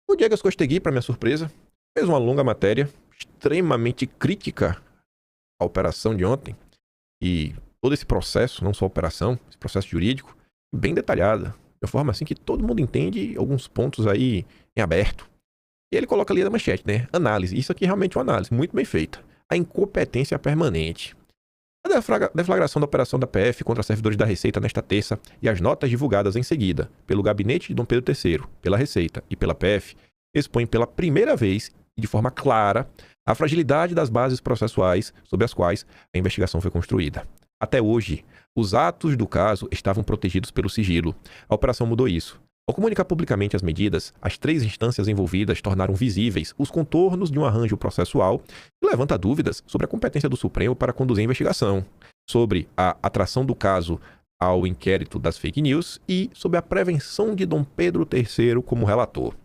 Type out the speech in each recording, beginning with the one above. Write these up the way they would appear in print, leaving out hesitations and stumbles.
O Diego Costegui, para minha surpresa, fez uma longa matéria extremamente crítica à operação de ontem e todo esse processo, não só a operação, esse processo jurídico, bem detalhada, de uma forma assim que todo mundo entende alguns pontos aí em aberto. E ele coloca ali na manchete, né? Análise. Isso aqui é realmente uma análise muito bem feita. A incompetência permanente. A deflagração da operação da PF contra servidores da Receita nesta terça e as notas divulgadas em seguida pelo gabinete de Dom Pedro III, pela Receita e pela PF expõem pela primeira vez e de forma clara a fragilidade das bases processuais sobre as quais a investigação foi construída. Até hoje, os atos do caso estavam protegidos pelo sigilo. A operação mudou isso. Ao comunicar publicamente as medidas, as 3 instâncias envolvidas tornaram visíveis os contornos de um arranjo processual que levanta dúvidas sobre a competência do Supremo para conduzir a investigação, sobre a atração do caso ao inquérito das fake news e sobre a prevenção de Dom Pedro III como relator.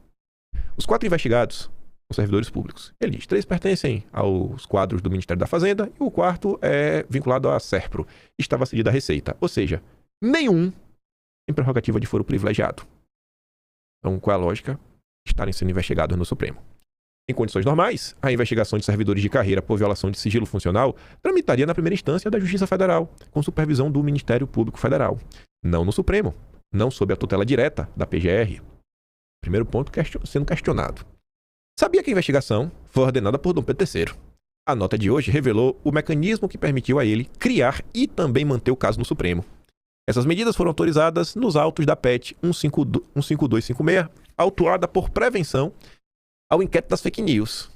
Os 4 investigados são servidores públicos. Ele diz, 3 pertencem aos quadros do Ministério da Fazenda e o 4º é vinculado à SERPRO, estava cedido à Receita, ou seja, nenhum tem prerrogativa de foro privilegiado. Então, qual é a lógica? Estarem sendo investigados no Supremo. Em condições normais, a investigação de servidores de carreira por violação de sigilo funcional tramitaria na primeira instância da Justiça Federal, com supervisão do Ministério Público Federal. Não no Supremo, não sob a tutela direta da PGR. Primeiro ponto sendo questionado. Sabia que a investigação foi ordenada por Dom Pedro III. A nota de hoje revelou o mecanismo que permitiu a ele criar e também manter o caso no Supremo. Essas medidas foram autorizadas nos autos da PET 15256, autuada por prevenção ao inquérito das fake news.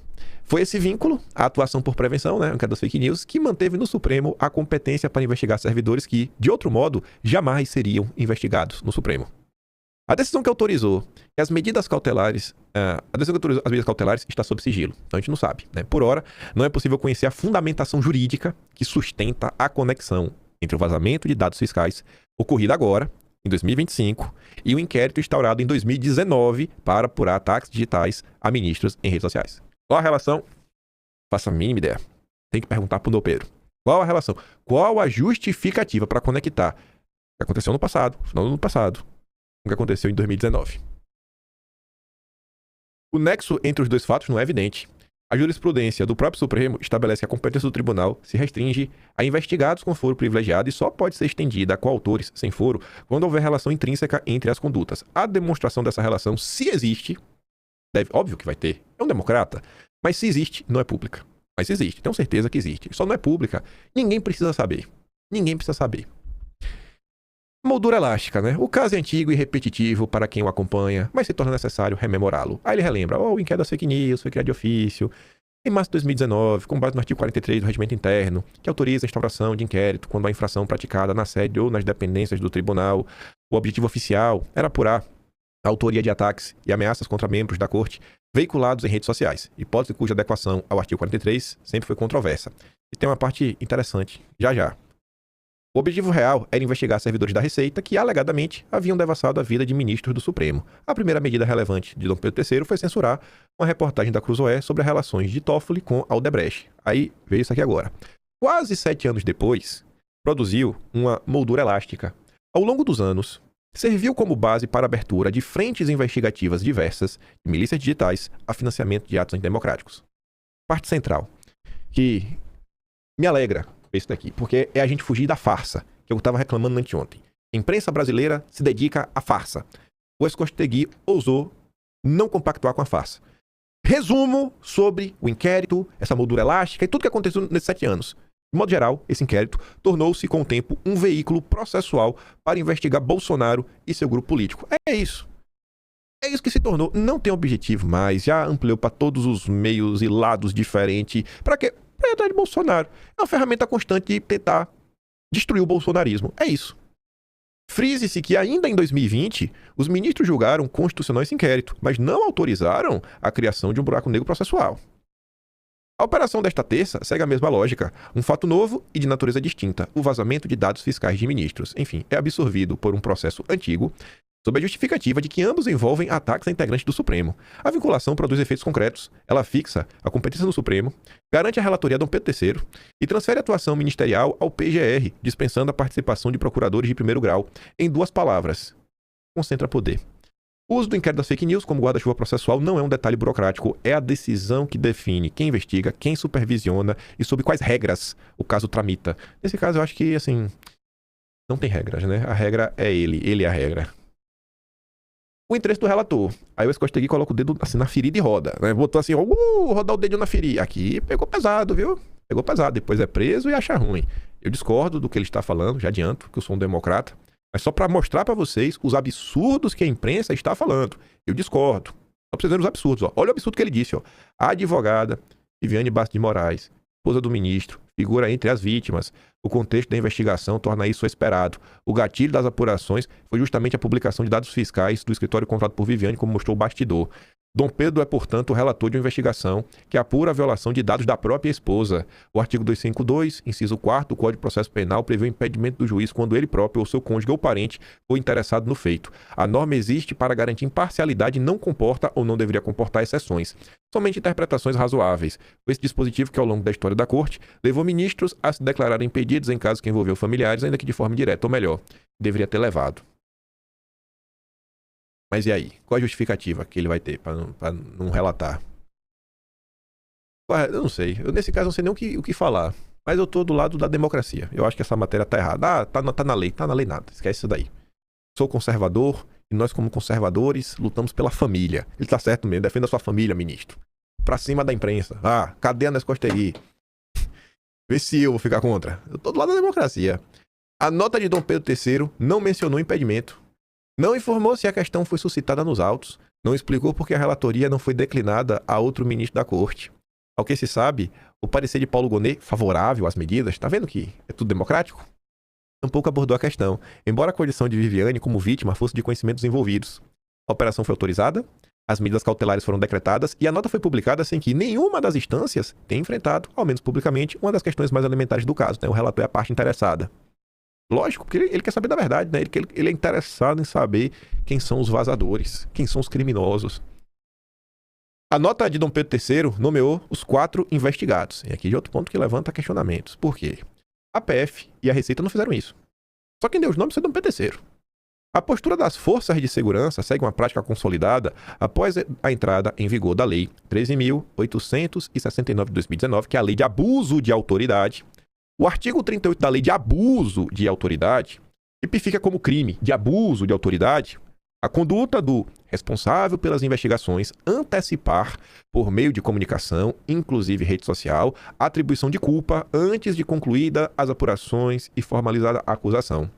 Foi esse vínculo, a atuação por prevenção, né, o inquérito das fake news, que manteve no Supremo a competência para investigar servidores que, de outro modo, jamais seriam investigados no Supremo. A decisão que autorizou as medidas cautelares, está sob sigilo. Então a gente não sabe, né? Por ora, não é possível conhecer a fundamentação jurídica que sustenta a conexão entre o vazamento de dados fiscais ocorrido agora, em 2025, e o inquérito instaurado em 2019 para apurar ataques digitais a ministros em redes sociais. Qual a relação? Faça a mínima ideia. Tem que perguntar para o Dom Pedro. Qual a relação? Qual a justificativa para conectar o que aconteceu no passado, no final do ano passado, com o que aconteceu em 2019? O nexo entre os dois fatos não é evidente. A jurisprudência do próprio Supremo estabelece que a competência do tribunal se restringe a investigados com foro privilegiado e só pode ser estendida a coautores sem foro quando houver relação intrínseca entre as condutas. A demonstração dessa relação, se existe, óbvio que vai ter, é um democrata, mas se existe, não é pública. Mas existe, tenho certeza que existe. Só não é pública, ninguém precisa saber. Ninguém precisa saber. Moldura elástica, né? O caso é antigo e repetitivo para quem o acompanha, mas se torna necessário rememorá-lo. Aí ele relembra, o inquérito das fake news foi criado de ofício em março de 2019, com base no artigo 43 do Regimento Interno, que autoriza a instauração de inquérito quando a infração praticada na sede ou nas dependências do tribunal. O objetivo oficial era apurar a autoria de ataques e ameaças contra membros da corte veiculados em redes sociais, hipótese cuja adequação ao artigo 43 sempre foi controversa. E tem uma parte interessante, já. O objetivo real era investigar servidores da Receita que, alegadamente, haviam devassado a vida de ministros do Supremo. A primeira medida relevante de Dom Pedro III foi censurar uma reportagem da Cruzoé sobre as relações de Toffoli com Aldebrecht. Aí veio isso aqui agora. Quase 7 anos depois, produziu uma moldura elástica. Ao longo dos anos, serviu como base para a abertura de frentes investigativas diversas de milícias digitais a financiamento de atos antidemocráticos. Parte central, que me alegra isso daqui, porque é a gente fugir da farsa, que eu estava reclamando anteontem. A imprensa brasileira se dedica à farsa. O Costegui ousou não compactuar com a farsa. Resumo sobre o inquérito, essa moldura elástica e tudo que aconteceu nesses 7 anos. De modo geral, esse inquérito tornou-se, com o tempo, um veículo processual para investigar Bolsonaro e seu grupo político. É isso. É isso que se tornou. Não tem objetivo mais. Já ampliou para todos os meios e lados diferentes. Para quê? Para ir atrás de Bolsonaro. É uma ferramenta constante de tentar destruir o bolsonarismo. É isso. Frise-se que ainda em 2020, os ministros julgaram constitucional esse inquérito, mas não autorizaram a criação de um buraco negro processual. A operação desta terça segue a mesma lógica. Um fato novo e de natureza distinta, o vazamento de dados fiscais de ministros. Enfim, é absorvido por um processo antigo, sob a justificativa de que ambos envolvem ataques a integrantes do Supremo. A vinculação produz efeitos concretos, ela fixa a competência do Supremo, garante a relatoria a Dom Pedro III e transfere a atuação ministerial ao PGR, dispensando a participação de procuradores de primeiro grau. Em 2 palavras, concentra poder. O uso do inquérito das fake news como guarda-chuva processual não é um detalhe burocrático, é a decisão que define quem investiga, quem supervisiona e sob quais regras o caso tramita. Nesse caso, eu acho que, assim, não tem regras, né? A regra é ele é a regra. O interesse do relator. Aí o Escostegui coloca o dedo assim na ferida e roda, né? Botou assim, rodar o dedinho na ferida. Aqui pegou pesado, viu? Pegou pesado. Depois é preso e acha ruim. Eu discordo do que ele está falando, já adianto, que eu sou um democrata. Mas só para mostrar para vocês os absurdos que a imprensa está falando. Eu discordo. Só pra vocês verem os absurdos, ó. Olha o absurdo que ele disse, ó. A advogada Viviane Bastos de Moraes, esposa do ministro, figura entre as vítimas. O contexto da investigação torna isso esperado. O gatilho das apurações foi justamente a publicação de dados fiscais do escritório contratado por Viviane, como mostrou o bastidor. Dom Pedro é, portanto, o relator de uma investigação que apura a violação de dados da própria esposa. O artigo 252, inciso 4º do Código de Processo Penal prevê o impedimento do juiz quando ele próprio ou seu cônjuge ou parente for interessado no feito. A norma existe para garantir imparcialidade e não comporta ou não deveria comportar exceções. Somente interpretações razoáveis. Esse dispositivo que, ao longo da história da Corte, levou ministros a se declararem impedidos em casos que envolveu familiares, ainda que de forma indireta, ou melhor, deveria ter levado. Mas e aí? Qual a justificativa que ele vai ter para não relatar? Eu não sei. Eu, nesse caso, não sei nem o que falar. Mas eu tô do lado da democracia. Eu acho que essa matéria tá errada. Ah, tá na lei. Tá na lei nada. Esquece isso daí. Sou conservador e nós, como conservadores, lutamos pela família. Ele tá certo mesmo. Defenda a sua família, ministro. Pra cima da imprensa. Ah, cadê a Nescosteri? Vê se eu vou ficar contra. Eu tô do lado da democracia. A nota de Dom Pedro III não mencionou impedimento. Não informou se a questão foi suscitada nos autos. Não explicou por que a relatoria não foi declinada a outro ministro da corte. Ao que se sabe, o parecer de Paulo Gonet, favorável às medidas, tá vendo que é tudo democrático? Tampouco abordou a questão, embora a condição de Viviane como vítima fosse de conhecimentos envolvidos. A operação foi autorizada, as medidas cautelares foram decretadas e a nota foi publicada sem que nenhuma das instâncias tenha enfrentado, ao menos publicamente, uma das questões mais elementares do caso, né? O relator é a parte interessada. Lógico, porque ele quer saber da verdade, né? Ele é interessado em saber quem são os vazadores, quem são os criminosos. A nota de Dom Pedro III nomeou os 4 investigados. E aqui de outro ponto que levanta questionamentos. Por quê? A PF e a Receita não fizeram isso. Só quem deu os nomes foi Dom Pedro III. A postura das forças de segurança segue uma prática consolidada após a entrada em vigor da Lei 13.869 de 2019, que é a Lei de Abuso de Autoridade. O artigo 38 da Lei de Abuso de Autoridade tipifica como crime de abuso de autoridade a conduta do responsável pelas investigações antecipar, por meio de comunicação, inclusive rede social, a atribuição de culpa antes de concluída as apurações e formalizada a acusação.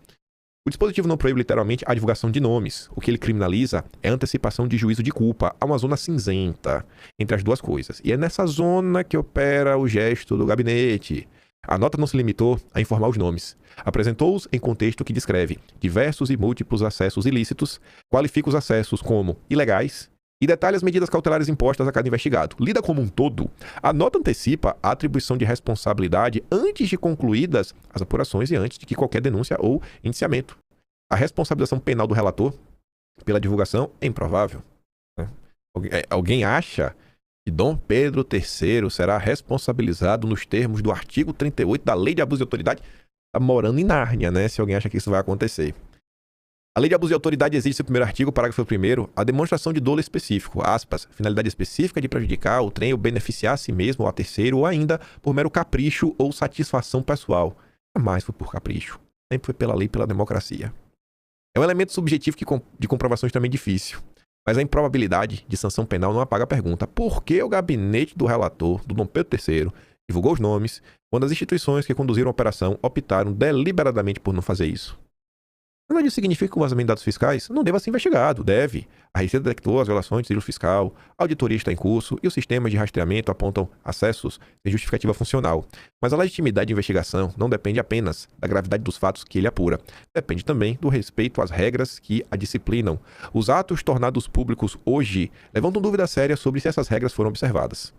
O dispositivo não proíbe literalmente a divulgação de nomes. O que ele criminaliza é a antecipação de juízo de culpa. Há uma zona cinzenta entre as duas coisas. E é nessa zona que opera o gesto do gabinete. A nota não se limitou a informar os nomes. Apresentou-os em contexto que descreve diversos e múltiplos acessos ilícitos, qualifica os acessos como ilegais e detalha as medidas cautelares impostas a cada investigado. Lida como um todo. A nota antecipa a atribuição de responsabilidade antes de concluídas as apurações e antes de que qualquer denúncia ou indiciamento. A responsabilização penal do relator pela divulgação é improvável. Alguém acha que Dom Pedro III será responsabilizado nos termos do artigo 38 da Lei de Abuso de Autoridade? Está morando em Nárnia, né? Se alguém acha que isso vai acontecer. A Lei de Abuso de Autoridade exige, seu primeiro artigo, parágrafo 1º, a demonstração de dolo específico, aspas, finalidade específica de prejudicar o trem ou beneficiar a si mesmo ou a terceiro, ou ainda por mero capricho ou satisfação pessoal. Jamais foi por capricho. Sempre foi pela lei e pela democracia. É um elemento subjetivo de comprovação extremamente difícil. Mas a improbabilidade de sanção penal não apaga a pergunta: por que o gabinete do relator, do Dom Pedro III, divulgou os nomes, quando as instituições que conduziram a operação optaram deliberadamente por não fazer isso? Mas isso significa que o vazamento de dados fiscais não deva ser investigado. Deve. A Receita detectou as violações de sigilo fiscal, a auditoria está em curso e os sistemas de rastreamento apontam acessos sem justificativa funcional. Mas a legitimidade de investigação não depende apenas da gravidade dos fatos que ele apura. Depende também do respeito às regras que a disciplinam. Os atos tornados públicos hoje levantam dúvidas sérias sobre se essas regras foram observadas.